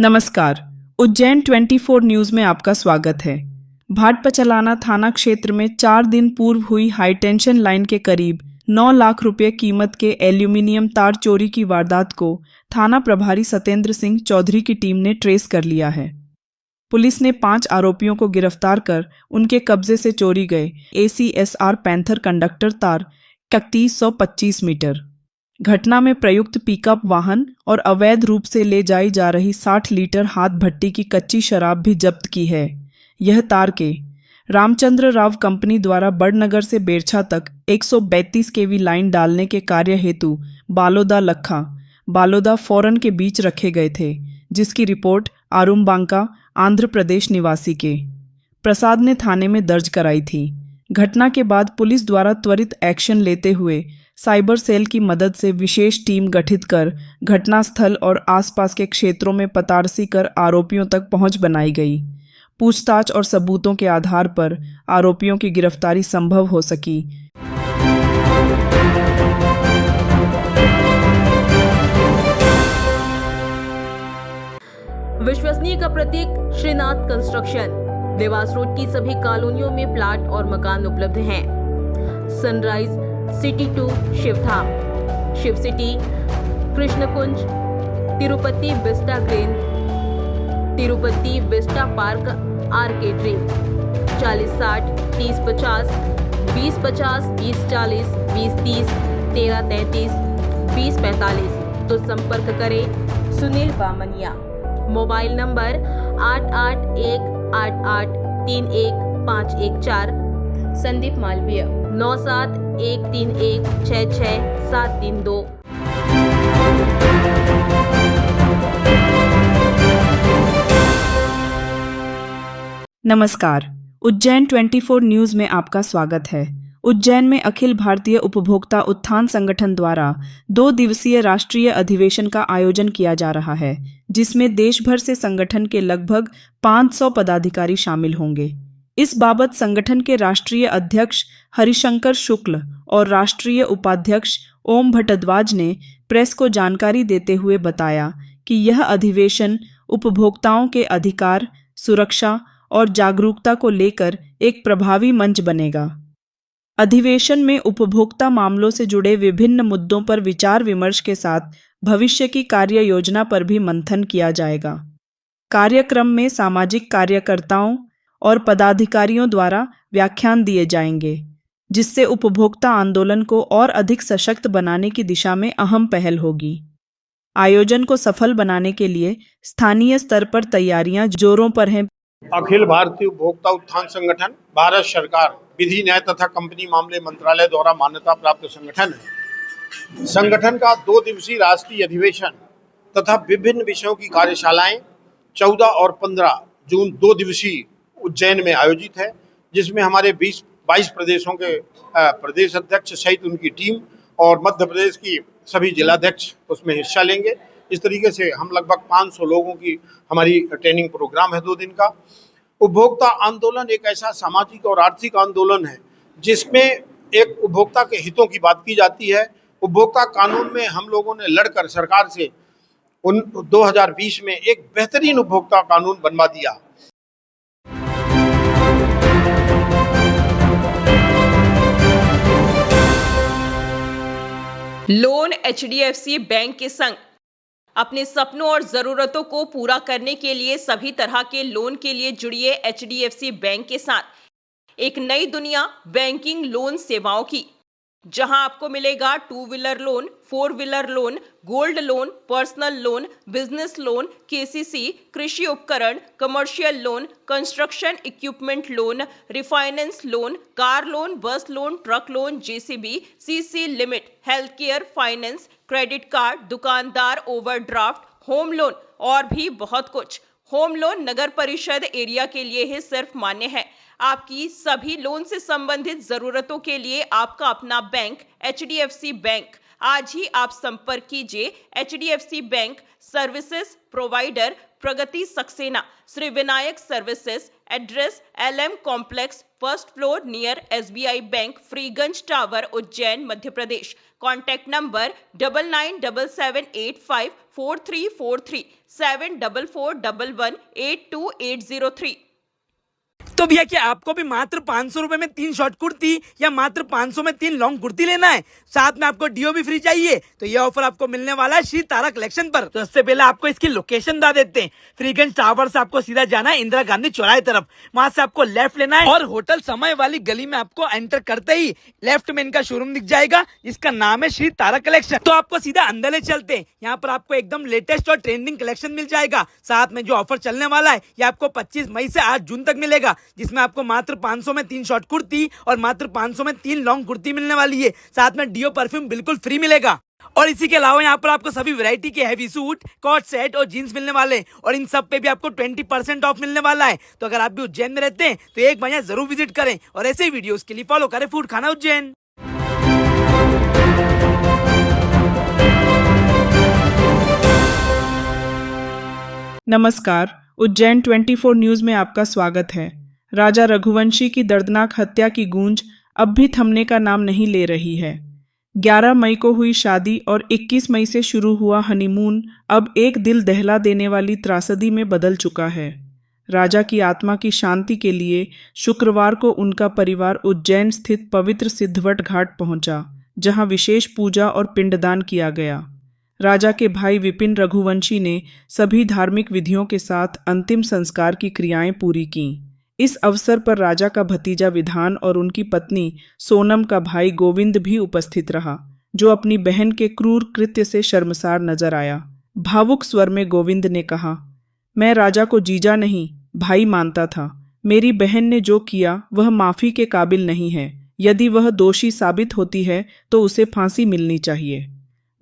नमस्कार। उज्जैन 24 न्यूज में आपका स्वागत है। भाटपचलाना थाना क्षेत्र में 4 दिन पूर्व हुई हाईटेंशन लाइन के करीब 9 लाख रुपए कीमत के एल्यूमीनियम तार चोरी की वारदात को थाना प्रभारी सत्येंद्र सिंह चौधरी की टीम ने ट्रेस कर लिया है। पुलिस ने 5 आरोपियों को गिरफ्तार कर उनके कब्जे से चोरी गए ACSR पैंथर कंडक्टर तार 3125 मीटर, घटना में प्रयुक्त पिकअप वाहन और अवैध रूप से ले जाई जा रही 60 लीटर हाथ भट्टी की कच्ची शराब भी जब्त की है। यह तार के रामचंद्र राव कंपनी द्वारा बड़नगर से बेरछा तक 132 kV लाइन डालने के कार्य हेतु बालोदा लखा बालोदा फौरन के बीच रखे गए थे, जिसकी रिपोर्ट आरुमबांका आंध्र प्रदेश निवासी के प्रसाद ने थाने में दर्ज कराई थी। घटना के बाद पुलिस द्वारा त्वरित एक्शन लेते हुए साइबर सेल की मदद से विशेष टीम गठित कर घटनास्थल और आसपास के क्षेत्रों में पतारसी कर आरोपियों तक पहुंच बनाई गई। पूछताछ और सबूतों के आधार पर आरोपियों की गिरफ्तारी संभव हो सकी। विश्वसनीय का प्रतीक श्रीनाथ कंस्ट्रक्शन। देवास रोड की सभी कॉलोनियों में प्लाट और मकान उपलब्ध हैं। Sunrise city to Shivdham, Shiv city, Krishnakunj, Tirupati vista green, Tirupati vista park आर्केड्री। 40-60, 30-50, 20-50, 20-40, 20-30, 13-33, 20-45। तो संपर्क करें सुनील बामनिया। Mobile number 8818831514। संदीप मालवीय 9713166732। नमस्कार। उज्जैन 24 न्यूज में आपका स्वागत है। उज्जैन में अखिल भारतीय उपभोक्ता उत्थान संगठन द्वारा 2 दिवसीय राष्ट्रीय अधिवेशन का आयोजन किया जा रहा है, जिसमें देश भर से संगठन के लगभग 500 पदाधिकारी शामिल होंगे। इस बाबत संगठन के राष्ट्रीय अध्यक्ष हरिशंकर शुक्ल और राष्ट्रीय उपाध्यक्ष ओम भट्टद्वाज ने प्रेस को जानकारी देते हुए बताया कि यह अधिवेशन उपभोक्ताओं के अधिकार, सुरक्षा और जागरूकता को लेकर एक प्रभावी मंच बनेगा। अधिवेशन में उपभोक्ता मामलों से जुड़े विभिन्न मुद्दों पर विचार विमर्श के साथ भविष्य की कार्य योजना पर भी मंथन किया जाएगा। कार्यक्रम में सामाजिक कार्यकर्ताओं और पदाधिकारियों द्वारा व्याख्यान दिए जाएंगे, जिससे उपभोक्ता आंदोलन को और अधिक सशक्त बनाने की दिशा में अहम पहल होगी। आयोजन को सफल बनाने के लिए स्थानीय स्तर पर तैयारियां जोरों पर हैं। अखिल भारतीय उपभोक्ता उत्थान संगठन भारत सरकार विधि न्याय तथा कंपनी मामले मंत्रालय द्वारा मान्यता प्राप्त संगठन है। संगठन का 2 दिवसीय राष्ट्रीय अधिवेशन तथा विभिन्न विषयों की कार्यशालाएं 14 और 15 जून 2 दिवसीय उज्जैन में आयोजित है, जिसमें हमारे 22 प्रदेशों के प्रदेश अध्यक्ष सहित उनकी टीम और मध्य प्रदेश की सभी जिलाध्यक्ष उसमें हिस्सा लेंगे। इस तरीके से हम लगभग 500 लोगों की हमारी ट्रेनिंग प्रोग्राम है 2 दिन का। उपभोक्ता आंदोलन एक ऐसा सामाजिक और आर्थिक आंदोलन है जिसमें एक उपभोक्ता के हितों की बात की जाती है। उपभोक्ता कानून में हम लोगों ने लड़कर सरकार से 2020 में एक बेहतरीन उपभोक्ता कानून बनवा दिया। लोन HDFC बैंक के संग अपने सपनों और जरूरतों को पूरा करने के लिए सभी तरह के लोन के लिए जुड़िए HDFC बैंक के साथ। एक नई दुनिया बैंकिंग लोन सेवाओं की, जहां आपको मिलेगा 2 wheeler loan, 4 wheeler loan, gold loan, personal loan, business loan, KCC, कृषि उपकरण, commercial loan, construction equipment loan, refinance loan, car loan, bus loan, truck loan, JCB, CC limit, health care, finance, credit card, दुकानदार overdraft, home loan और भी बहुत कुछ। Home loan नगर परिषद area के लिए ही सिर्फ मान्य है। आपकी सभी लोन से संबंधित जरूरतों के लिए आपका अपना बैंक HDFC बैंक। आज ही आप संपर्क कीजिए HDFC bank services provider Pragati Saxena, Shri Vinayak services, address LM complex, first floor near SBI bank, Freeganj tower, Ujjain, Madhya Pradesh. Contact number 9977854343 7441182803। तो भैया क्या आपको भी मात्र 500 रुपए में 3 शॉर्ट कुर्ती या मात्र 500 में 3 लॉन्ग कुर्ती लेना है, साथ में आपको डीओ भी फ्री चाहिए, तो ये ऑफर आपको मिलने वाला है श्री तारा कलेक्शन पर। तो इससे पहले आपको इसकी लोकेशन बता देते हैं। फ्रीगंज टावर से आपको सीधा जाना है इंदिरा गांधी चौराहे तरफ, वहां से आपको लेफ्ट लेना है और होटल समय वाली गली में आपको एंटर करते ही लेफ्ट में इनका शोरूम दिख जाएगा, जिसका नाम है श्री तारा कलेक्शन। तो आपको सीधा अंदर ले चलते हैं। यहाँ पर आपको एकदम लेटेस्ट और ट्रेंडिंग कलेक्शन मिल जाएगा। साथ में जो ऑफर चलने वाला है ये आपको 25 मई से 8 जून तक मिलेगा, जिसमें आपको मात्र 500 में 3 शॉर्ट कुर्ती और मात्र 500 में 3 लॉन्ग कुर्ती मिलने वाली है। साथ में डीओ परफ्यूम बिल्कुल फ्री मिलेगा। और इसी के अलावा यहाँ पर आपको सभी वैरायटी के हैवी सूट, कॉट सेट और जीन्स मिलने वाले हैं और इन सब पे भी आपको 20% ऑफ मिलने वाला है। तो अगर आप भी उज्जैन में रहते हैं तो एक बार यहाँ जरूर विजिट करें और ऐसे ही वीडियोस के लिए फॉलो करें फूड खाना उज्जैन। नमस्कार, उज्जैन 24 न्यूज में आपका स्वागत है। राजा रघुवंशी की दर्दनाक हत्या की गूंज अब भी थमने का नाम नहीं ले रही है। 11 मई को हुई शादी और 21 मई से शुरू हुआ हनीमून अब एक दिल दहला देने वाली त्रासदी में बदल चुका है। राजा की आत्मा की शांति के लिए शुक्रवार को उनका परिवार उज्जैन स्थित पवित्र सिद्धवट घाट पहुंचा, जहां विशेष पूजा और पिंडदान किया गया। राजा के भाई विपिन रघुवंशी ने सभी धार्मिक विधियों के साथ अंतिम संस्कार की क्रियाएं पूरी कीं। इस अवसर पर राजा का भतीजा विधान और उनकी पत्नी सोनम का भाई गोविंद भी उपस्थित रहा, जो अपनी बहन के क्रूर कृत्य से शर्मसार नजर आया। भावुक स्वर में गोविंद ने कहा, मैं राजा को जीजा नहीं भाई मानता था। मेरी बहन ने जो किया वह माफी के काबिल नहीं है। यदि वह दोषी साबित होती है तो उसे फांसी मिलनी चाहिए।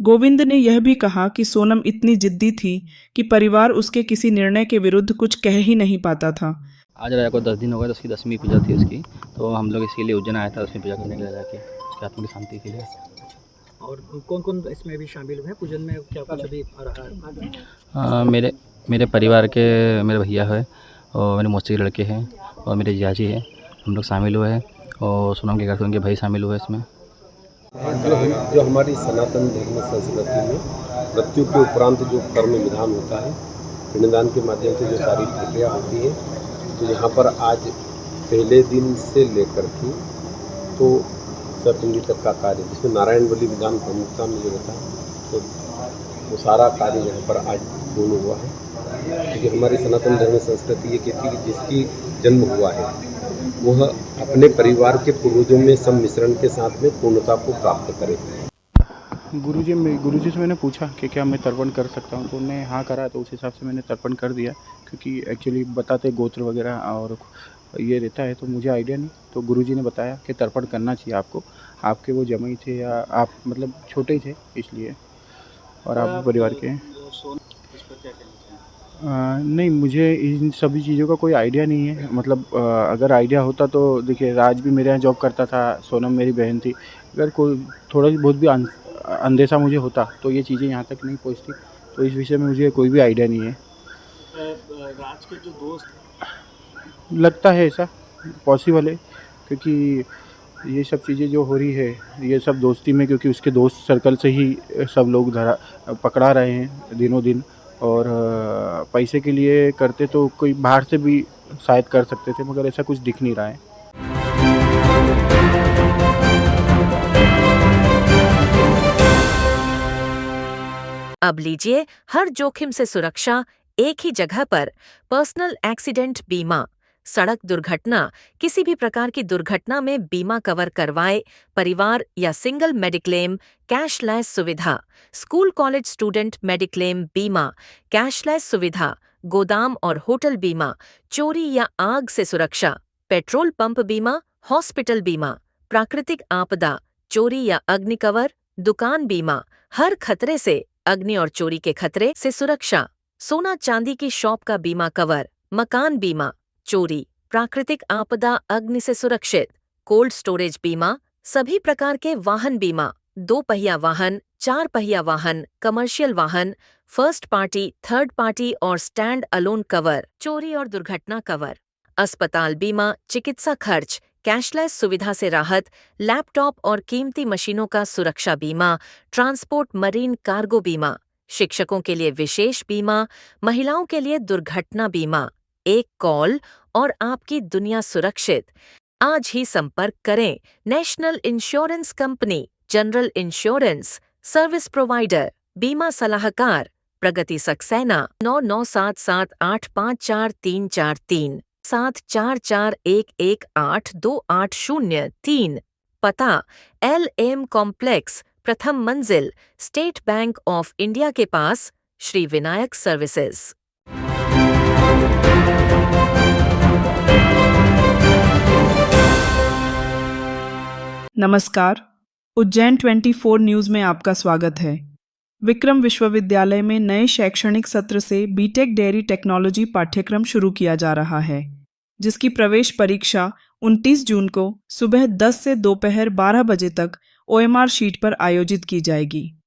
गोविंद ने यह भी कहा कि सोनम इतनी जिद्दी थी कि परिवार उसके किसी निर्णय के विरुद्ध कुछ कह ही नहीं पाता था। आज राजा को 10 दिन हो गए, तो उसकी 10वीं पूजा थी उसकी, तो हम लोग इसके लिए उज्जैन आया था 10वीं पूजा करने के लिए जाके उसकी आत्मा की शांति के लिए। और कौन कौन इसमें भी शामिल हुए पूजन में, क्या कुछ अभी आ रहा है? मेरे परिवार के मेरे भैया है और मेरे मौसी के लड़के हैं और मेरे जियाजी हैं, हम लोग शामिल हुए हैं और सोनम के घर से उनके भाई शामिल हुए इसमें। जो हमारी सनातन धर्म संस्कृति में मृत्यु के उपरांत जो कर्म विधान होता है, पिंडदान के माध्यम से जो सारी प्रक्रिया होती है, तो यहाँ पर आज पहले दिन से लेकर के तो सतपिंडी तक का कार्य, जिसमें नारायण बलि विधान प्रमुखता में जो होता है, तो वो सारा कार्य यहाँ पर आज पूर्ण हुआ है। क्योंकि हमारी सनातन धर्म संस्कृति ये कहती है कि जिसकी जन्म हुआ है वह अपने परिवार के पूर्वजों में सम्मिश्रण के साथ में पूर्णता को प्राप्त करे। गुरुजी से मैंने पूछा कि क्या मैं तर्पण कर सकता हूँ, तो उन्होंने हाँ करा, तो उस हिसाब से मैंने तर्पण कर दिया। क्योंकि एक्चुअली बताते गोत्र वगैरह और ये रहता है, तो मुझे आइडिया नहीं, तो गुरुजी ने बताया कि तर्पण करना चाहिए आपको। आपके वो जमाई थे या आप मतलब छोटे ही थे इसलिए, और आप परिवार के नहीं, मुझे इन सभी चीज़ों का कोई आइडिया नहीं है। मतलब अगर आइडिया होता तो देखिए, राज भी मेरे यहाँ जॉब करता था, सोनम मेरी बहन थी। अगर कोई थोड़ा बहुत भी अंदेशा मुझे होता तो ये चीज़ें यहाँ तक नहीं पहुँचती। तो इस विषय में मुझे कोई भी आइडिया नहीं है। राज के जो दोस्त, लगता है ऐसा पॉसिबल है, क्योंकि ये सब चीज़ें जो हो रही है ये सब दोस्ती में, क्योंकि उसके दोस्त सर्कल से ही सब लोग पकड़ा रहे हैं दिनों दिन। और पैसे के लिए करते तो कोई बाहर से भी शायद कर सकते थे, मगर ऐसा कुछ दिख नहीं रहा है। अब लीजिए हर जोखिम से सुरक्षा एक ही जगह पर। पर्सनल एक्सीडेंट बीमा। सड़क दुर्घटना, किसी भी प्रकार की दुर्घटना में बीमा कवर करवाए। परिवार या सिंगल मेडिक्लेम, कैशलेस सुविधा। स्कूल कॉलेज स्टूडेंट मेडिक्लेम बीमा, कैशलेस सुविधा। गोदाम और होटल बीमा, चोरी या आग से सुरक्षा। पेट्रोल पंप बीमा, हॉस्पिटल बीमा। प्राकृतिक आपदा, चोरी या अग्नि कवर। दुकान बीमा, हर खतरे से, अग्नि और चोरी के खतरे से सुरक्षा। सोना चांदी की शॉप का बीमा कवर। मकान बीमा, चोरी, प्राकृतिक आपदा, अग्नि से सुरक्षित। कोल्ड स्टोरेज बीमा, सभी प्रकार के वाहन बीमा। 2 पहिया वाहन, 4 पहिया वाहन, कमर्शियल वाहन, फर्स्ट पार्टी, थर्ड पार्टी और स्टैंड अलोन कवर। चोरी और दुर्घटना कवर। अस्पताल बीमा, चिकित्सा खर्च, कैशलेस सुविधा से राहत, लैपटॉप और कीमती मशीनों का सुरक्षा बीमा, ट्रांसपोर्ट मरीन कार्गो बीमा, शिक्षकों के लिए विशेष बीमा, महिलाओं के लिए दुर्घटना बीमा। एक कॉल और आपकी दुनिया सुरक्षित। आज ही संपर्क करें national insurance company, general insurance, service provider, बीमा सलाहकार, प्रगति सक्सेना 9977854343 7441182803। पता LM कॉम्प्लेक्स, प्रथम मंजिल, स्टेट बैंक ऑफ इंडिया के पास, श्री विनायक सर्विसेज। नमस्कार, उज्जैन 24 न्यूज़ में आपका स्वागत है। विक्रम विश्वविद्यालय में नए शैक्षणिक सत्र से बीटेक डेयरी टेक्नोलॉजी पाठ्यक्रम शुरू किया जा रहा है, जिसकी प्रवेश परीक्षा 29 जून को सुबह 10 से दोपहर 12 बजे तक OMR शीट पर आयोजित की जाएगी।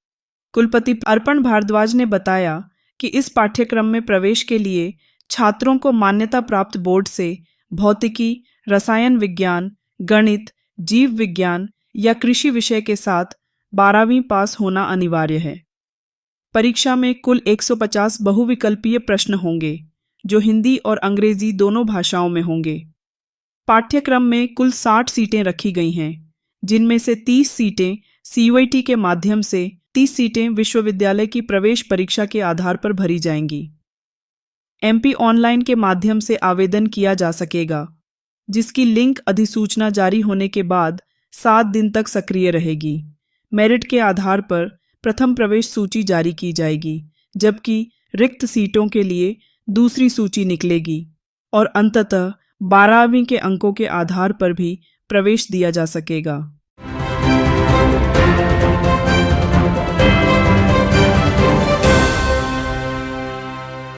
कुलपति अर्पण भारद्वाज ने बताया कि इस पाठ्यक्रम में प्रवेश के लिए छात्रों को मान्यता प्राप्त बोर्ड से भौतिकी, रसायन विज्ञान, गणित, जीव विज्ञान या कृषि विषय के साथ 12वीं पास होना अनिवार्य है। परीक्षा में कुल 150 बहुविकल्पीय प्रश्न होंगे, जो हिंदी और अंग्रेजी दोनों भाषाओं में होंगे। पाठ्यक्रम में कुल 60 सीटें रखी गई हैं, जिनमें से 30 सीटें CUET के माध्यम से, 30 सीटें विश्वविद्यालय की प्रवेश परीक्षा के आधार पर भरी जाएंगी। MP ऑनलाइन के माध्यम से आवेदन किया जा सकेगा, जिसकी लिंक अधिसूचना जारी होने के बाद 7 दिन तक सक्रिय रहेगी। मेरिट के आधार पर प्रथम प्रवेश सूची जारी की जाएगी, जबकि रिक्त सीटों के लिए दूसरी सूची निकलेगी और अंततः 12वीं के अंकों के आधार पर भी प्रवेश दिया जा सकेगा।